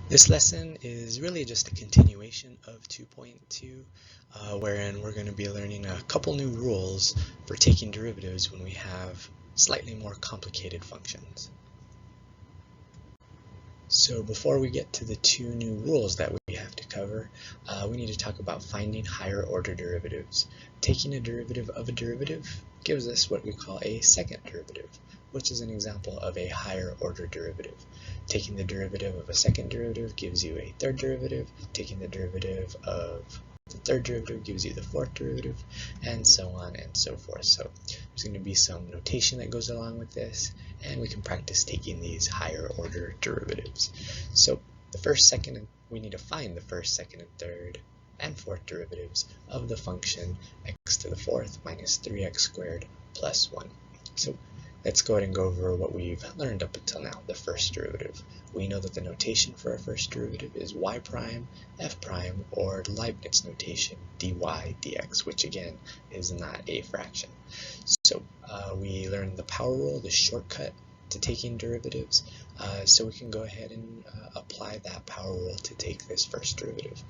This lesson is really just a continuation of 2.2, wherein we're going to be learning a couple new rules for taking derivatives when we have slightly more complicated functions. So before we get to the two new rules that we have to cover, we need to talk about finding higher order derivatives. Taking a derivative of a derivative gives us what we call a second derivative, which is an example of a higher order derivative. Taking the derivative of a second derivative gives you a third derivative. Taking the derivative of the third derivative gives you the fourth derivative, and so on and so forth. So there's going to be some notation that goes along with this, and we can practice taking these higher order derivatives. So the first, second, and we need to find the first, second, and third and fourth derivatives of the function x to the fourth minus 3x squared plus 1. So let's go ahead and go over what we've learned up until now. The first derivative. We know that the notation for our first derivative is y prime, f prime, or Leibniz notation dy dx, which again is not a fraction. So we learned the power rule, the shortcut to taking derivatives. So we can go ahead and apply that power rule to take this first derivative.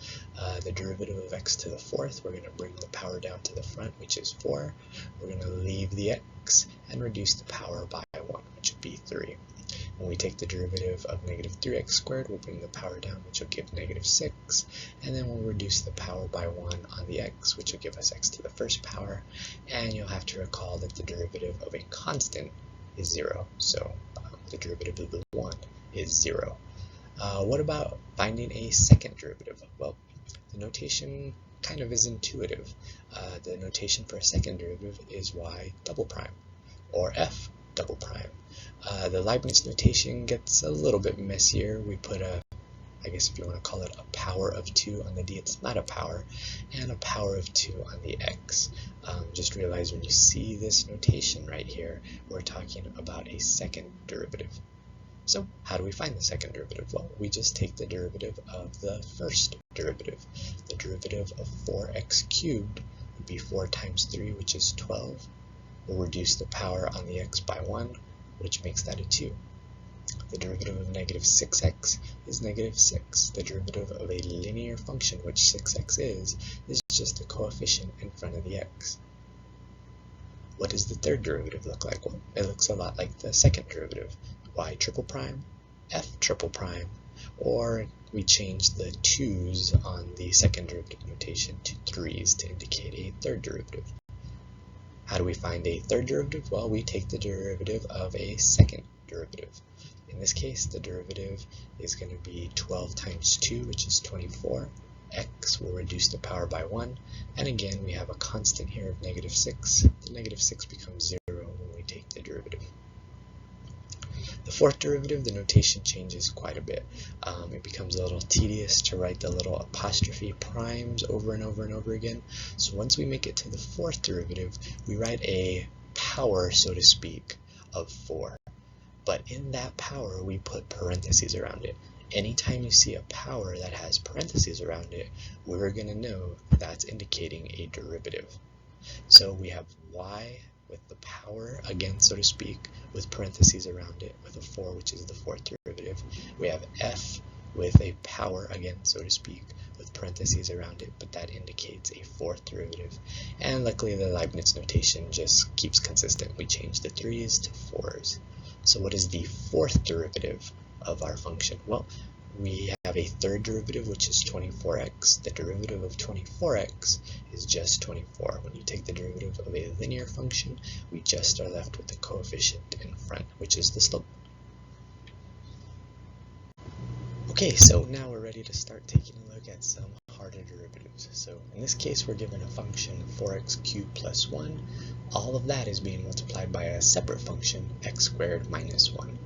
The derivative of x to the fourth, we're going to bring the power down to the front, which is 4. We're going to leave the x and reduce the power by 1, which would be 3. When we take the derivative of negative 3x squared, we'll bring the power down, which will give negative 6, and then we'll reduce the power by 1 on the x, which will give us x to the first power, and you'll have to recall that the derivative of a constant is 0, so the derivative of the 1 is 0. What about finding a second derivative? Well, the notation kind of is intuitive. The notation for a second derivative is y double prime, or f double prime. The Leibniz notation gets a little bit messier. We put I guess if you want to call it a power of 2 on the d, it's not a power, and a power of 2 on the x. Just realize when you see this notation right here, we're talking about a second derivative. So how do we find the second derivative? Well, we just take the derivative of the first derivative. The derivative of 4x cubed would be 4 times 3, which is 12. We'll reduce the power on the x by 1, which makes that a 2. The derivative of negative 6x is negative 6. The derivative of a linear function, which 6x is just a coefficient in front of the x. What does the third derivative look like? Well, it looks a lot like the second derivative. Y triple prime, f triple prime, or we change the 2's on the second derivative notation to 3's to indicate a third derivative. How do we find a third derivative? Well, we take the derivative of a second derivative. In this case, the derivative is going to be 12 times 2, which is 24. X will reduce the power by 1. And again, we have a constant here of negative 6. The negative 6 becomes 0 when we take the derivative. The fourth derivative, the notation changes quite a bit. It becomes a little tedious to write the little apostrophe primes over and over and over again. So once we make it to the fourth derivative, we write a power, so to speak, of 4. But in that power, we put parentheses around it. Anytime you see a power that has parentheses around it, we're going to know that's indicating a derivative. So we have y with the power, again, so to speak, with parentheses around it, with a 4, which is the fourth derivative. We have f with a power, again, so to speak, with parentheses around it, but that indicates a fourth derivative. And luckily, the Leibniz notation just keeps consistent. We change the 3's to 4's. So what is the fourth derivative of our function? Well, we have a third derivative, which is 24x. The derivative of 24x is just 24. When you take the derivative of a linear function, we just are left with the coefficient in front, which is the slope. Okay, so now we're ready to start taking a look at some harder derivatives. So in this case, we're given a function 4x cubed plus 1. All of that is being multiplied by a separate function, x squared minus 1.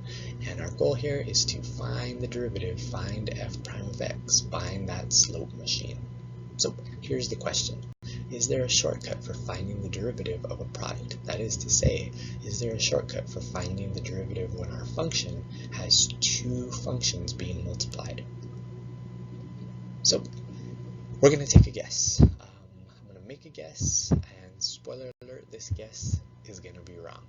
And our goal here is to find the derivative, find f prime of x, find that slope machine. So here's the question. Is there a shortcut for finding the derivative of a product? That is to say, is there a shortcut for finding the derivative when our function has two functions being multiplied? So we're going to take a guess. I'm going to make a guess, and spoiler alert, this guess is going to be wrong.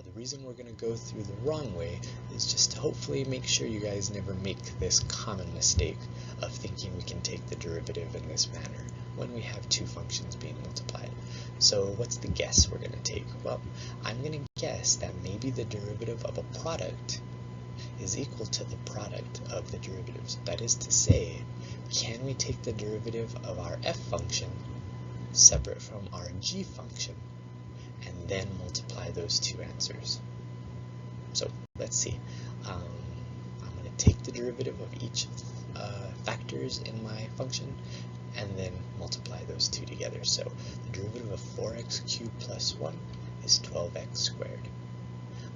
The reason we're going to go through the wrong way is just to hopefully make sure you guys never make this common mistake of thinking we can take the derivative in this manner when we have two functions being multiplied. So what's the guess we're going to take? Well, I'm going to guess that maybe the derivative of a product is equal to the product of the derivatives. That is to say, can we take the derivative of our f function separate from our g function and then multiply those two answers? So let's see. I'm going to take the derivative of each factors in my function and then multiply those two together. So the derivative of 4x cubed plus 1 is 12x squared.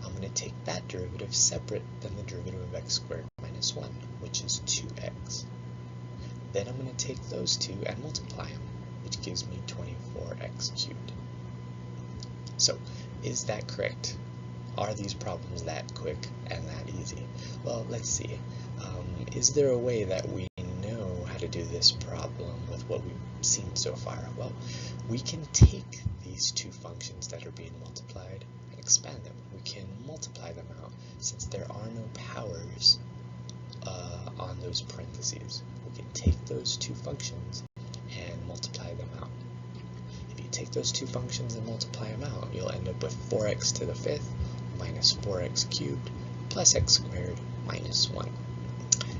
I'm going to take that derivative separate than the derivative of x squared minus 1, which is 2x. Then I'm going to take those two and multiply them, which gives me 24x cubed. So, is that correct? Are these problems that quick and that easy? Well, let's see. Is there a way that we know how to do this problem with what we've seen so far? Well, we can take these two functions that are being multiplied and expand them. We can multiply them out since there are no powers on those parentheses. We can take those two functions and multiply them out. If you take those two functions and multiply them out, you'll end up with 4x to the 5th minus 4x cubed plus x squared minus 1.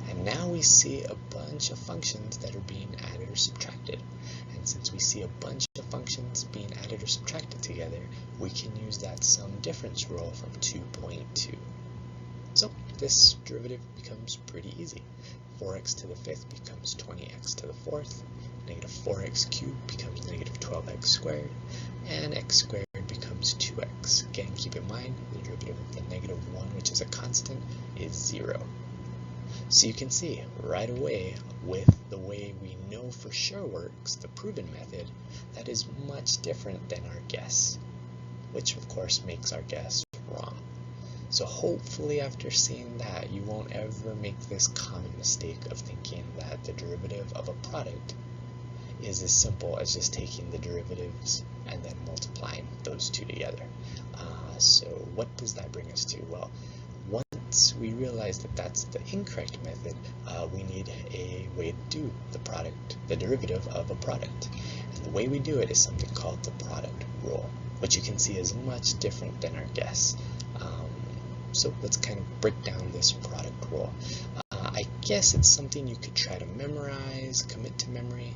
And now we see a bunch of functions that are being added or subtracted. And since we see a bunch of functions being added or subtracted together, we can use that sum difference rule from 2.2. So this derivative becomes pretty easy. 4x to the 5th becomes 20x to the 4th, negative 4x cubed becomes negative 12x squared, and x squared becomes 2x. Again, keep in mind the derivative of the negative 1, which is a constant, is 0. So you can see right away with the way we know for sure works, the proven method, that is much different than our guess, which of course makes our guess wrong. So hopefully after seeing that, you won't ever make this common mistake of thinking that the derivative of a product is as simple as just taking the derivatives and then multiplying those two together. So what does that bring us to? Well, once we realize that that's the incorrect method, we need a way to do the derivative of a product. And the way we do it is something called the product rule, which you can see is much different than our guess. So let's kind of break down this product rule. I guess it's something you could try to memorize, commit to memory,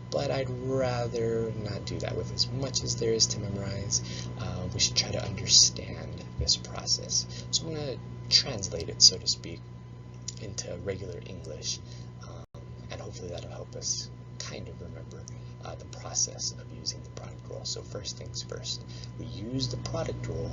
but I'd rather not do that. With as much as there is to memorize, we should try to understand this process. So I'm going to translate it, so to speak, into regular English, and hopefully that'll help us kind of remember the process of using the product rule. So first things first, we use the product rule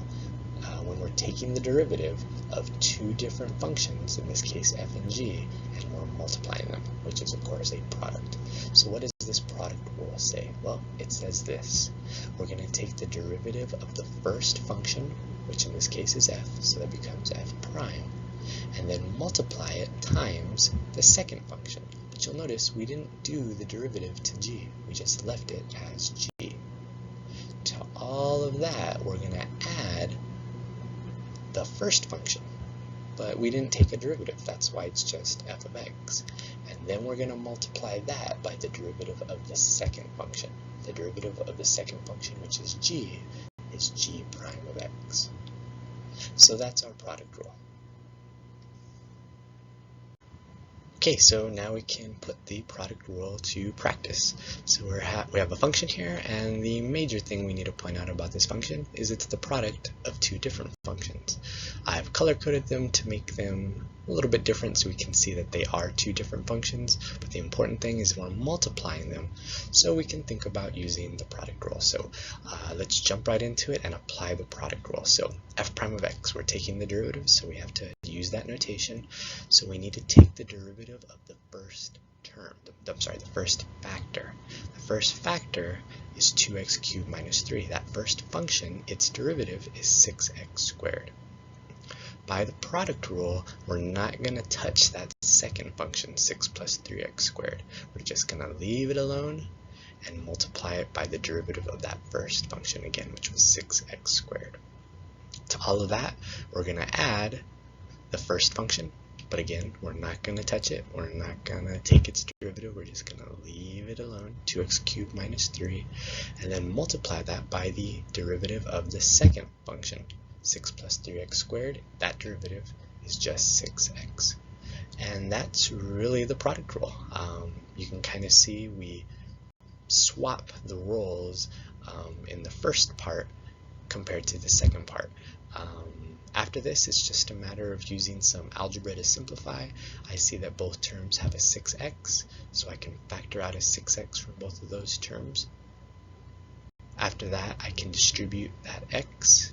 when we're taking the derivative of two different functions, in this case f and g, and we're multiplying them, which is of course a product. So what does this product rule say? Well, it says this. We're going to take the derivative of the first function, which in this case is f, so that becomes f prime, and then multiply it times the second function. But you'll notice we didn't do the derivative to g, we just left it as g. To all of that, we're going to add the first function, but we didn't take a derivative, that's why it's just f of x. And then we're going to multiply that by the derivative of the second function. The derivative of the second function, which is g prime of x. So that's our product rule. Okay, so now we can put the product rule to practice. So we have a function here, and the major thing we need to point out about this function is it's the product of two different functions. I've color-coded them to make them a little bit different so we can see that they are two different functions, but the important thing is we're multiplying them, so we can think about using the product rule. So let's jump right into it and apply the product rule. So f prime of x, we're taking the derivative, so we have to use that notation. So we need to take the derivative of the first term, the first factor. The first factor is 2x cubed minus 3. That first function, its derivative is 6x squared. By the product rule, we're not going to touch that second function, 6 plus 3x squared. We're just going to leave it alone and multiply it by the derivative of that first function again, which was 6x squared. To all of that, we're going to add the first function, but again, we're not going to touch it. We're not going to take its derivative. We're just going to leave it alone, 2x cubed minus 3, and then multiply that by the derivative of the second function, 6 plus 3x squared. That derivative is just 6x. And that's really the product rule. You can kind of see we swap the roles in the first part compared to the second part. After this, it's just a matter of using some algebra to simplify. I see that both terms have a 6x, so I can factor out a 6x from both of those terms. After that, I can distribute that x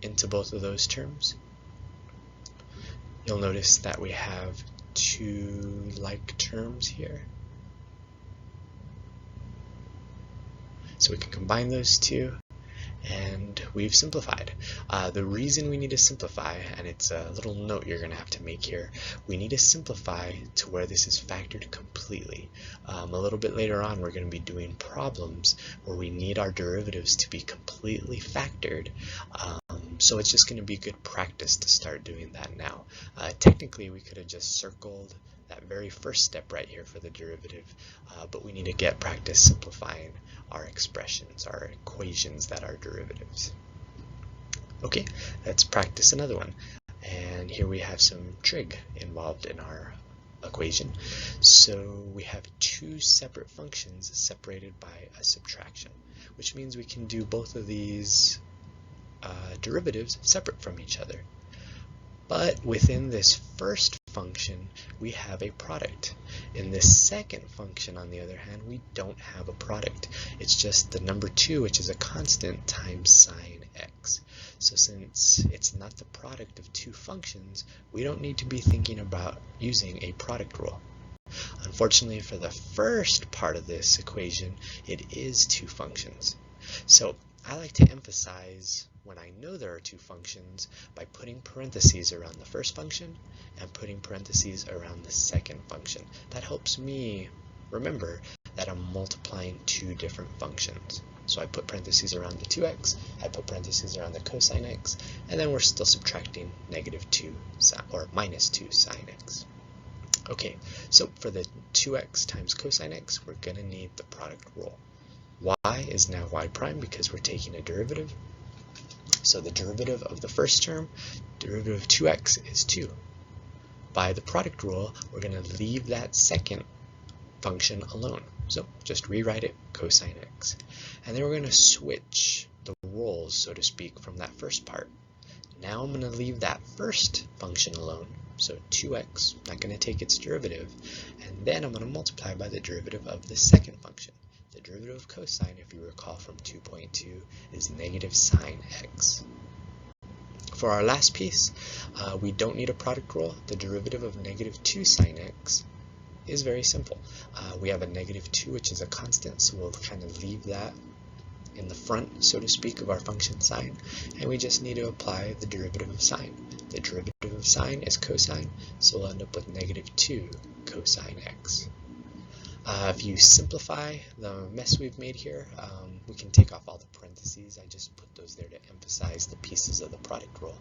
into both of those terms. You'll notice that we have two like terms here. So we can combine those two, and we've simplified. The reason we need to simplify, and it's a little note you're going to have to make here, we need to simplify to where this is factored completely. A little bit later on, we're going to be doing problems where we need our derivatives to be completely factored. So it's just going to be good practice to start doing that now. Technically, we could have just circled that very first step right here for the derivative, but we need to get practice simplifying our expressions, our equations that are derivatives. Okay, let's practice another one. And here we have some trig involved in our equation. So we have two separate functions separated by a subtraction, which means we can do both of these derivatives separate from each other. But within this first function, we have a product. In this second function, on the other hand, we don't have a product. It's just the number 2, which is a constant, times sine x. So since it's not the product of two functions, we don't need to be thinking about using a product rule. Unfortunately, for the first part of this equation, it is two functions. So I like to emphasize when I know there are two functions by putting parentheses around the first function and putting parentheses around the second function. That helps me remember that I'm multiplying two different functions. So I put parentheses around the 2x, I put parentheses around the cosine x, and then we're still subtracting negative 2 or minus 2 sine x. Okay, so for the 2x times cosine x, we're going to need the product rule. Y is now y prime because we're taking a derivative. So the derivative of the first term, derivative of 2x, is 2. By the product rule, we're going to leave that second function alone. So just rewrite it, cosine x. And then we're going to switch the roles, so to speak, from that first part. Now I'm going to leave that first function alone, so 2x, not going to take its derivative, and then I'm going to multiply by the derivative of the second function. The derivative of cosine, if you recall from 2.2, is negative sine x. For our last piece, we don't need a product rule. The derivative of negative 2 sine x is very simple. We have a negative 2, which is a constant, so we'll kind of leave that in the front, so to speak, of our function sine, and we just need to apply the derivative of sine. The derivative of sine is cosine, so we'll end up with negative 2 cosine x. If you simplify the mess we've made here, we can take off all the parentheses. I just put those there to emphasize the pieces of the product rule.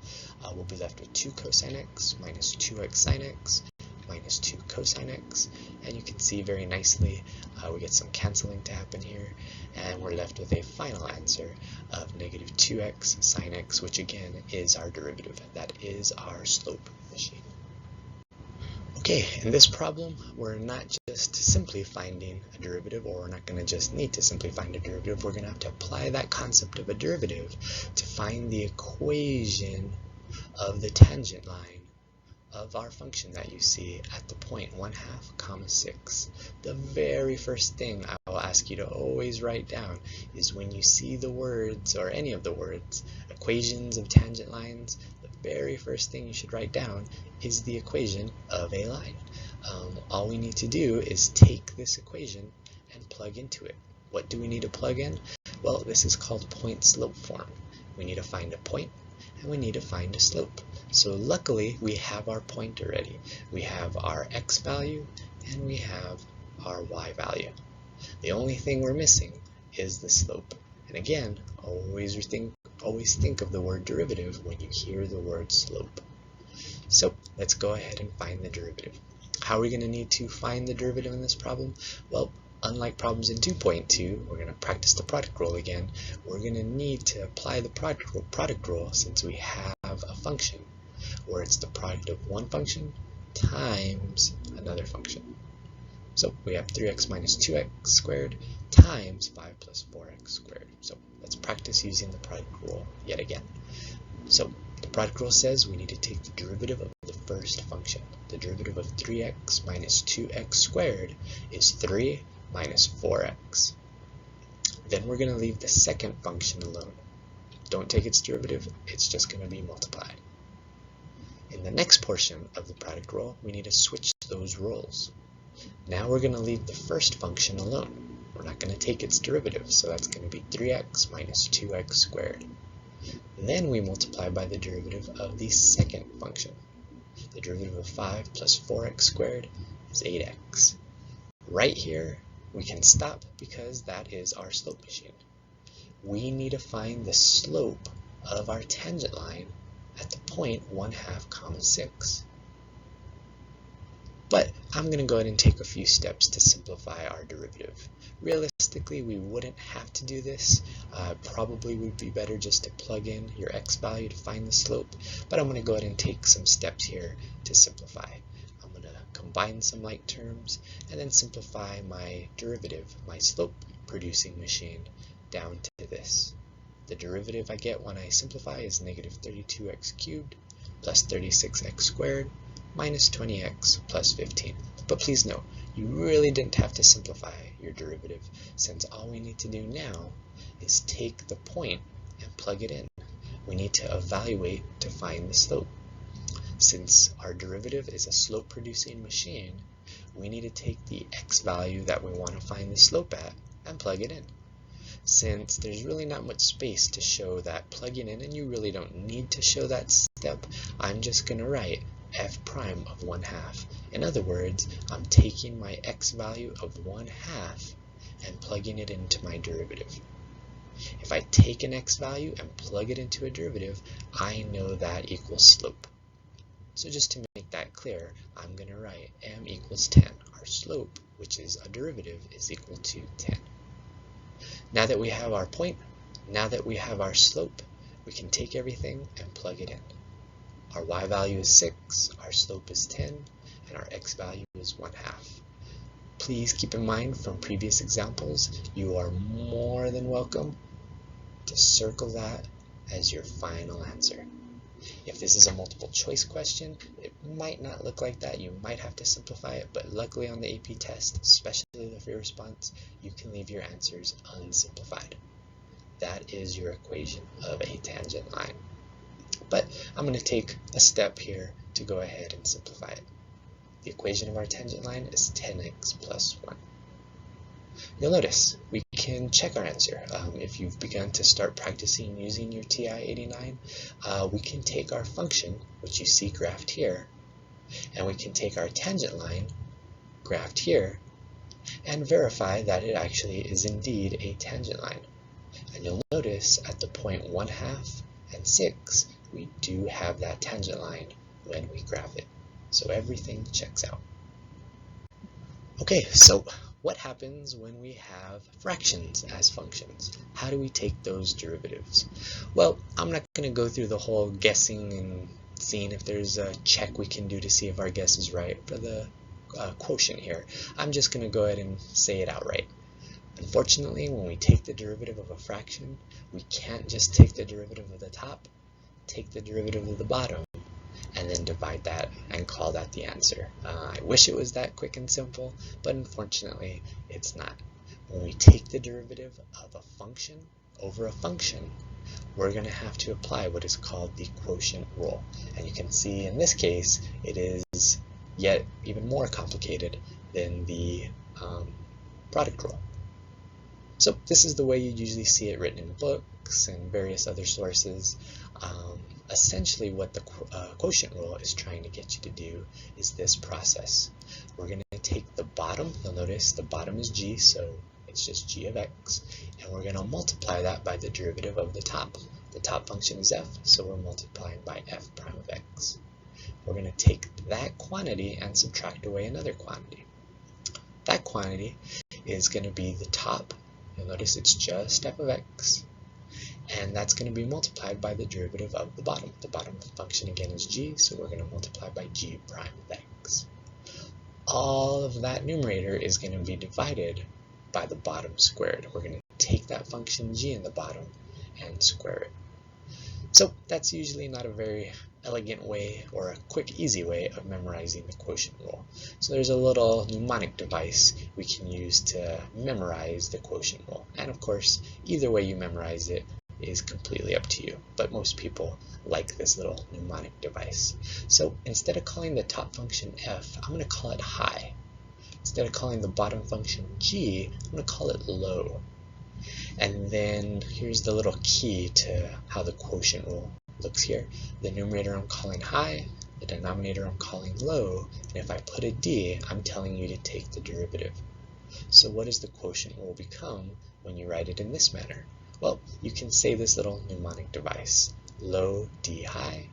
We'll be left with 2 cosine x minus 2x sine x minus 2 cosine x, and you can see very nicely we get some canceling to happen here, and we're left with a final answer of negative 2x sine x, which again is our derivative. That is our slope machine. Okay, in this problem, we're not just simply finding a derivative, or we're not going to just need to simply find a derivative. We're going to have to apply that concept of a derivative to find the equation of the tangent line of our function that you see at the point 1/2, 6. The very first thing I will ask you to always write down is when you see the words, or any of the words, equations of tangent lines, the very first thing you should write down is the equation of a line. All we need to do is take this equation and plug into it. What do we need to plug in? Well, this is called point-slope form. We need to find a point, and we need to find a slope. So luckily, we have our point already. We have our x value, and we have our y value. The only thing we're missing is the slope. And again, always think of the word derivative when you hear the word slope. So let's go ahead and find the derivative. How are we going to need to find the derivative in this problem? Well, unlike problems in 2.2, we're going to practice the product rule again. We're going to need to apply the product rule since we have a function where it's the product of one function times another function. So we have 3x minus 2x squared times 5 plus 4x squared. So let's practice using the product rule yet again. So the product rule says we need to take the derivative of the first function. The derivative of 3x minus 2x squared is 3 minus 4x. Then we're going to leave the second function alone. Don't take its derivative, it's just going to be multiplied. In the next portion of the product rule, we need to switch those roles. Now we're going to leave the first function alone. We're not going to take its derivative, so that's going to be 3x minus 2x squared. Then we multiply by the derivative of the second function. The derivative of 5 plus 4x squared is 8x. Right here, we can stop because that is our slope machine. We need to find the slope of our tangent line at the point 1/2, 6. But I'm going to go ahead and take a few steps to simplify our derivative. Realistically, we wouldn't have to do this. Probably would be better just to plug in your x value to find the slope, but I'm going to go ahead and take some steps here to simplify. I'm going to combine some like terms and then simplify my derivative, my slope producing machine, down to this. The derivative I get when I simplify is negative 32x cubed plus 36x squared minus 20x plus 15. But please note, you really didn't have to simplify your derivative, since all we need to do now is take the point and plug it in. We need to evaluate to find the slope. Since our derivative is a slope-producing machine, we need to take the x value that we want to find the slope at and plug it in. Since there's really not much space to show that plugging in, and you really don't need to show that step, I'm just going to write f prime of 1/2. In other words, I'm taking my x value of 1/2 and plugging it into my derivative. If I take an x value and plug it into a derivative, I know that equals slope. So just to make that clear, I'm going to write m equals 10. Our slope, which is a derivative, is equal to 10. Now that we have our point, now that we have our slope, we can take everything and plug it in. Our y value is 6, our slope is 10, and our x value is 1/2. Please keep in mind from previous examples, you are more than welcome to circle that as your final answer. If this is a multiple choice question, it might not look like that. You might have to simplify it, but luckily on the AP test, especially the free response, you can leave your answers unsimplified. That is your equation of a tangent line. But I'm going to take a step here to go ahead and simplify it. The equation of our tangent line is 10x plus 1. You'll notice we can check our answer. If you've begun to start practicing using your TI-89, we can take our function, which you see graphed here, and we can take our tangent line, graphed here, and verify that it actually is indeed a tangent line. And you'll notice at the point 1/2 and 6, we do have that tangent line when we graph it. So everything checks out. Okay, so what happens when we have fractions as functions? How do we take those derivatives? Well, I'm not going to go through the whole guessing and seeing if there's a check we can do to see if our guess is right for the quotient here. I'm just going to go ahead and say it outright. Unfortunately, when we take the derivative of a fraction, we can't just take the derivative of the top, take the derivative of the bottom, and then divide that and call that the answer. I wish it was that quick and simple, but unfortunately it's not. When we take the derivative of a function over a function, we're going to have to apply what is called the quotient rule. And you can see in this case it is yet even more complicated than the product rule. So this is the way you usually see it written in books and various other sources. Essentially what the quotient rule is trying to get you to do is this process. We're going to take the bottom. You'll notice the bottom is g, so it's just g of x, and we're going to multiply that by the derivative of the top. The top function is f, so we're multiplying by f prime of x. We're going to take that quantity and subtract away another quantity. That quantity is going to be the top. You'll notice it's just f of x, and that's going to be multiplied by the derivative of the bottom. The bottom function again is g, so we're going to multiply by g prime of x. All of that numerator is going to be divided by the bottom squared. We're going to take that function g in the bottom and square it. So that's usually not a very elegant way or a quick, easy way of memorizing the quotient rule. So there's a little mnemonic device we can use to memorize the quotient rule. And of course, either way you memorize it is completely up to you, but most people like this little mnemonic device. So instead of calling the top function f, I'm going to call it high. Instead of calling the bottom function g, I'm going to call it low. And then here's the little key to how the quotient rule looks here. The numerator I'm calling high, the denominator I'm calling low, and if I put a d, I'm telling you to take the derivative. So what does the quotient rule become when you write it in this manner? Well, you can say this little mnemonic device, low d high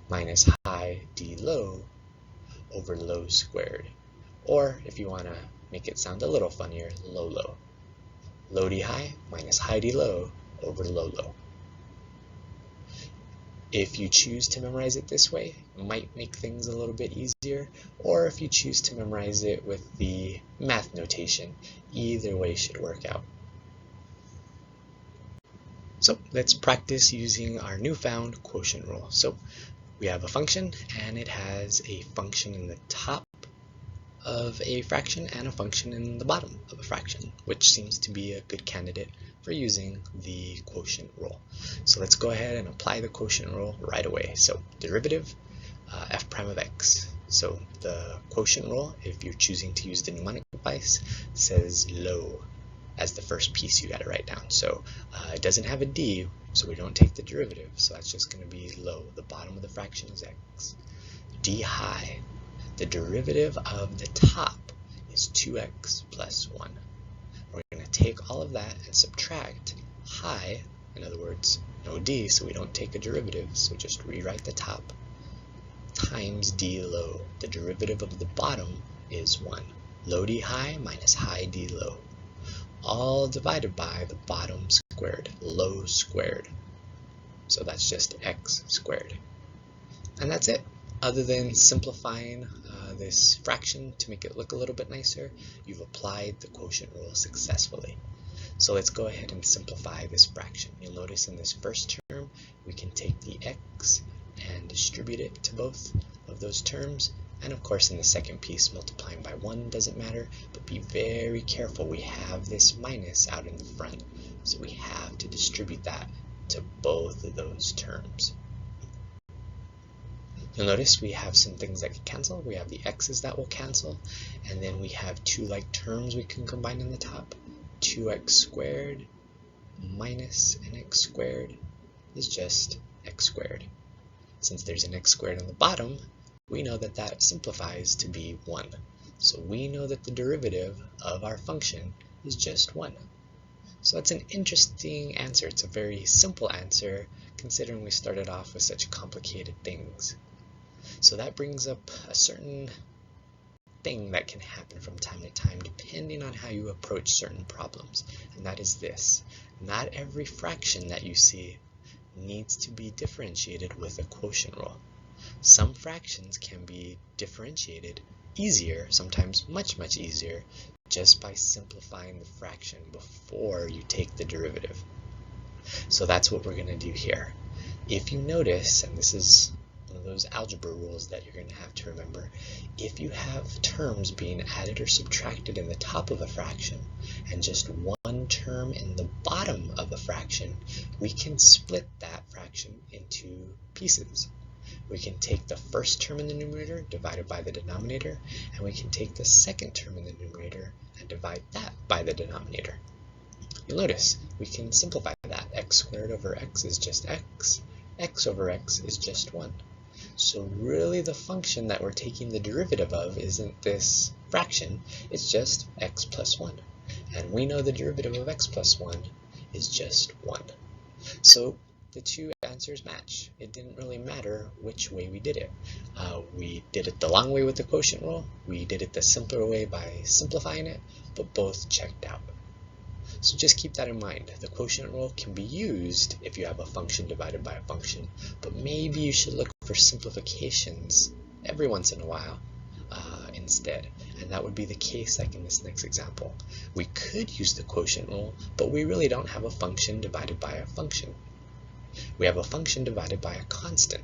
minus high d low over low squared. Or if you want to make it sound a little funnier, low low. Low d high minus high d low over low low. If you choose to memorize it this way, it might make things a little bit easier, or if you choose to memorize it with the math notation, either way should work out. So let's practice using our newfound quotient rule. So we have a function, and it has a function in the top of a fraction and a function in the bottom of a fraction, which seems to be a good candidate for using the quotient rule. So let's go ahead and apply the quotient rule right away. So derivative f prime of x. So the quotient rule, if you're choosing to use the mnemonic device, says low as the first piece you got to write down. So it doesn't have a d, so we don't take the derivative, so that's just going to be low. The bottom of the fraction is x. D high, the derivative of the top is 2x plus 1. We're going to take all of that and subtract high, in other words, no d, so we don't take a derivative, so just rewrite the top, times d low. The derivative of the bottom is 1. Low d high minus high d low. All divided by the bottom squared, low squared. So that's just x squared. And that's it. Other than simplifying this fraction to make it look a little bit nicer, you've applied the quotient rule successfully. So let's go ahead and simplify this fraction. You'll notice in this first term, we can take the x and distribute it to both of those terms. And of course in the second piece, multiplying by 1 doesn't matter, but be very careful. We have this minus out in the front, so we have to distribute that to both of those terms. You'll notice we have some things that can cancel. We have the x's that will cancel, and then we have two like terms we can combine in the top. 2x squared minus an x squared is just x squared. Since there's an x squared on the bottom, we know that that simplifies to be 1. So we know that the derivative of our function is just 1. So that's an interesting answer. It's a very simple answer considering we started off with such complicated things. So that brings up a certain thing that can happen from time to time depending on how you approach certain problems, and that is this. Not every fraction that you see needs to be differentiated with a quotient rule. Some fractions can be differentiated easier, sometimes much easier, just by simplifying the fraction before you take the derivative. So that's what we're going to do here. If you notice, and this is one of those algebra rules that you're going to have to remember, if you have terms being added or subtracted in the top of a fraction and just one term in the bottom of a fraction, we can split that fraction into pieces. We can take the first term in the numerator, divided by the denominator, and we can take the second term in the numerator and divide that by the denominator. You'll notice we can simplify that. X squared over x is just x. X over x is just 1. So really the function that we're taking the derivative of isn't this fraction, it's just x plus 1. And we know the derivative of x plus 1 is just 1. So the two answers match. It didn't really matter which way we did it. We did it the long way with the quotient rule, we did it the simpler way by simplifying it, but both checked out. So just keep that in mind. The quotient rule can be used if you have a function divided by a function, but maybe you should look for simplifications every once in a while instead. And that would be the case like in this next example. We could use the quotient rule, but we really don't have a function divided by a function. We have a function divided by a constant.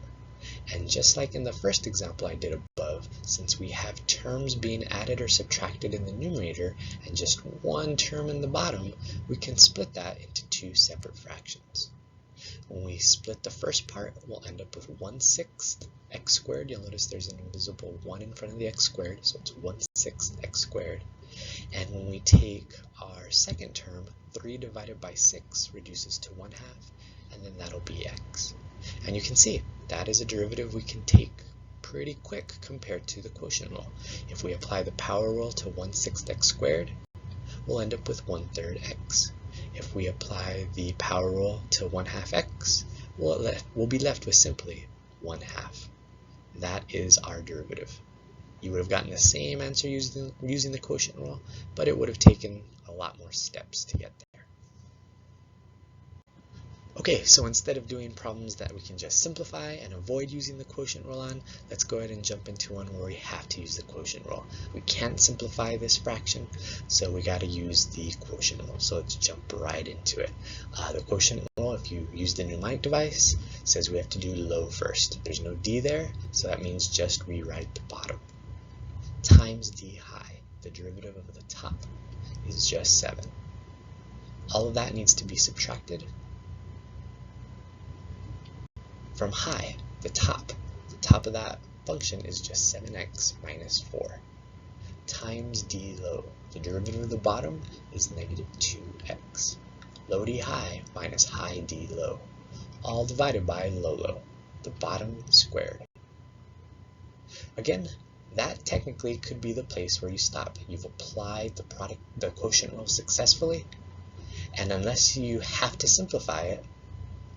And just like in the first example I did above, since we have terms being added or subtracted in the numerator and just one term in the bottom, we can split that into two separate fractions. When we split the first part, we'll end up with 1/6 x squared. You'll notice there's an invisible 1 in front of the x squared, so it's 1/6 x squared. And when we take our second term, 3 divided by 6 reduces to 1/2, and then that'll be x. And you can see that is a derivative we can take pretty quick compared to the quotient rule. If we apply the power rule to 1/6 x squared, we'll end up with 1/3 x. If we apply the power rule to 1/2 x, we'll be left with simply 1/2. That is our derivative. You would have gotten the same answer using the quotient rule, but it would have taken a lot more steps to get there. Okay, so instead of doing problems that we can just simplify and avoid using the quotient rule on, let's go ahead and jump into one where we have to use the quotient rule. We can't simplify this fraction, so we got to use the quotient rule. So let's jump right into it. The quotient rule, if you use the mnemonic device, says we have to do low first. There's no d there, so that means just rewrite the bottom. Times d high, the derivative of the top, is just 7. All of that needs to be subtracted from high, the top. The top of that function is just 7x minus 4 times d low. The derivative of the bottom is negative 2x. Low d high minus high d low, all divided by low, the bottom squared. Again, that technically could be the place where you stop. You've applied the quotient rule successfully, and unless you have to simplify it,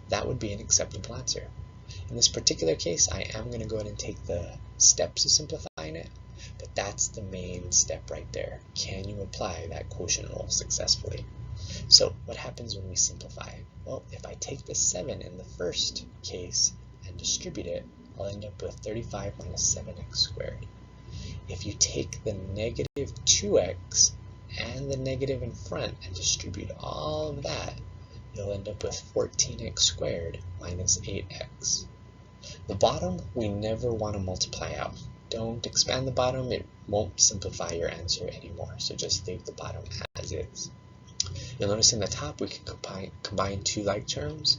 that would be an acceptable answer. In this particular case, I am going to go ahead and take the steps of simplifying it, but that's the main step right there. Can you apply that quotient rule successfully? So what happens when we simplify? Well, if I take the 7 in the first case and distribute it, I'll end up with 35 minus 7x squared. If you take the negative 2x and the negative in front and distribute all of that, you'll end up with 14x squared minus 8x. The bottom, we never want to multiply out. Don't expand the bottom, it won't simplify your answer anymore, so just leave the bottom as is. You'll notice in the top we can combine two like terms,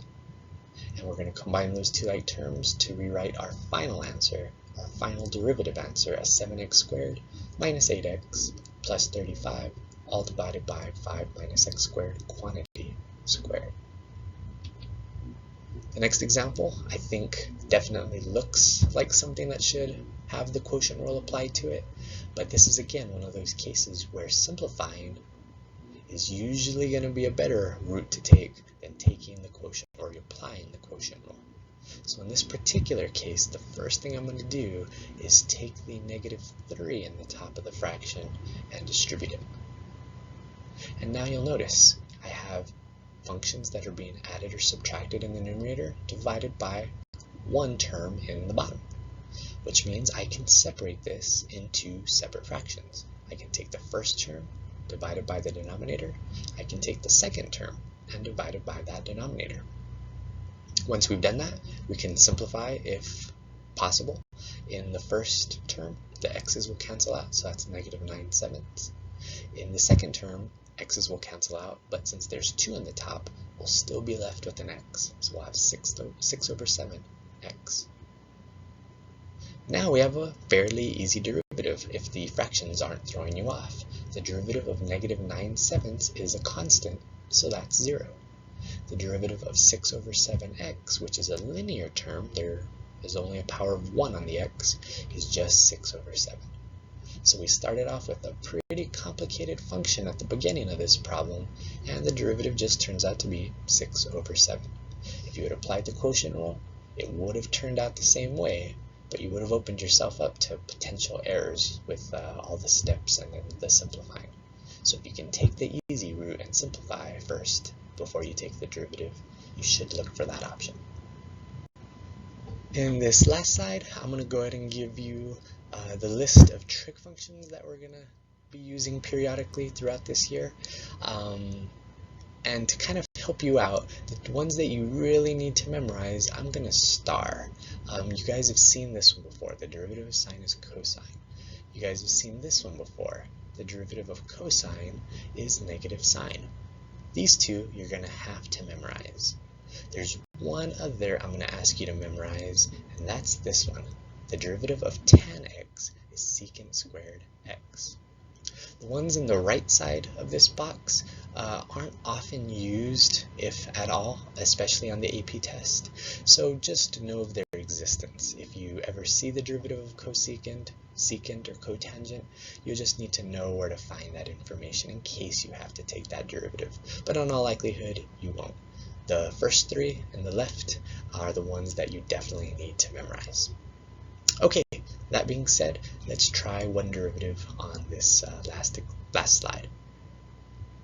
and we're going to combine those two like terms to rewrite our final answer, our final derivative answer, as 7x squared minus 8x plus 35, all divided by 5 minus x squared quantity squared. The next example, I think, definitely looks like something that should have the quotient rule applied to it, but this is again one of those cases where simplifying is usually going to be a better route to take than taking the quotient or applying the quotient rule. So in this particular case, the first thing I'm going to do is take the negative 3 in the top of the fraction and distribute it. And now you'll notice I have functions that are being added or subtracted in the numerator divided by one term in the bottom, which means I can separate this into separate fractions. I can take the first term divided by the denominator. I can take the second term and divide it by that denominator. Once we've done that, we can simplify if possible. In the first term, the x's will cancel out, so that's negative 9/7. In the second term, x's will cancel out, but since there's 2 in the top, we'll still be left with an x. So we'll have 6 over 7x. Now we have a fairly easy derivative if the fractions aren't throwing you off. The derivative of negative 9/7 is a constant, so that's 0. The derivative of 6 over 7x, which is a linear term, there is only a power of 1 on the x, is just 6 over 7. So we started off with a pretty complicated function at the beginning of this problem, and the derivative just turns out to be 6 over 7. If you had applied the quotient rule, it would have turned out the same way, but you would have opened yourself up to potential errors with all the steps and then the simplifying. So if you can take the easy route and simplify first before you take the derivative, you should look for that option. In this last slide, I'm going to go ahead and give you the list of trig functions that we're going to be using periodically throughout this year. And to kind of help you out, the ones that you really need to memorize, I'm going to star. You guys have seen this one before. The derivative of sine is cosine. You guys have seen this one before. The derivative of cosine is negative sine. These two you're going to have to memorize. There's one other I'm going to ask you to memorize, and that's this one. The derivative of tan x is secant squared x. The ones in the right side of this box aren't often used, if at all, especially on the AP test. So just know of their existence. If you ever see the derivative of cosecant, secant, or cotangent, you'll just need to know where to find that information in case you have to take that derivative. But in all likelihood, you won't. The first three in the left are the ones that you definitely need to memorize. Okay, that being said, let's try one derivative on this last slide.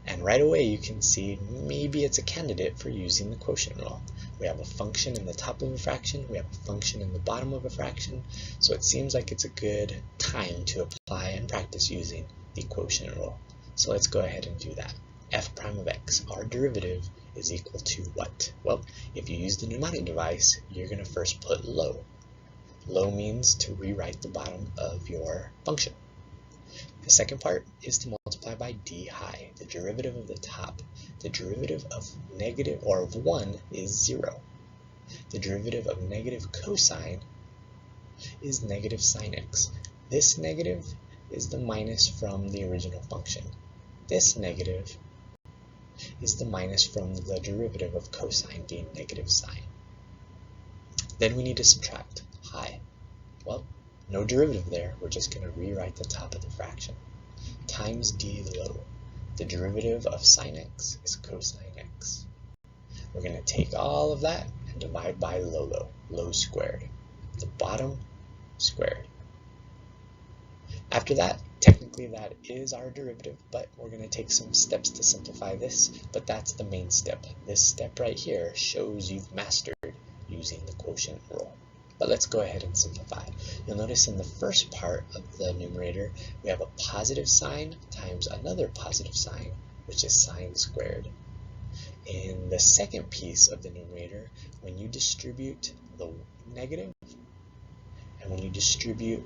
And right away you can see maybe it's a candidate for using the quotient rule. We have a function in the top of a fraction, we have a function in the bottom of a fraction, so it seems like it's a good time to apply and practice using the quotient rule. So let's go ahead and do that. F prime of x, our derivative, is equal to what? Well, if you use the mnemonic device, you're going to first put low. Low means to rewrite the bottom of your function. The second part is to multiply by d high, the derivative of the top. The derivative of negative or of 1 is 0. The derivative of negative cosine is negative sine x. This negative is the minus from the original function. This negative is the minus from the derivative of cosine being negative sine. Then we need to subtract high. Well, no derivative there, we're just going to rewrite the top of the fraction. Times d low. The derivative of sine x is cosine x. We're going to take all of that and divide by low squared. The bottom squared. After that, technically that is our derivative, but we're going to take some steps to simplify this, but that's the main step. This step right here shows you've mastered using the quotient rule. But let's go ahead and simplify. You'll notice in the first part of the numerator, we have a positive sign times another positive sign, which is sine squared. In the second piece of the numerator, when you distribute the negative, and when you distribute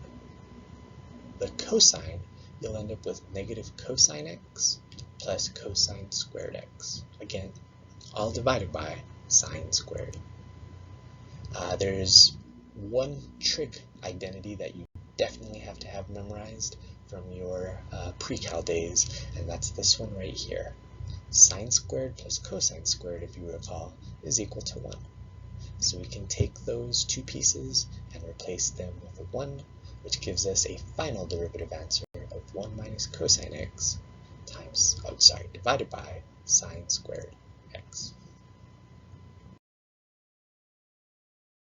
the cosine, you'll end up with negative cosine x plus cosine squared x. Again, all divided by sine squared. There's one trig identity that you definitely have to have memorized from your pre-cal days, and that's this one right here. Sine squared plus cosine squared, if you recall, is equal to 1. So we can take those two pieces and replace them with a 1, which gives us a final derivative answer of 1 minus cosine x divided by sine squared.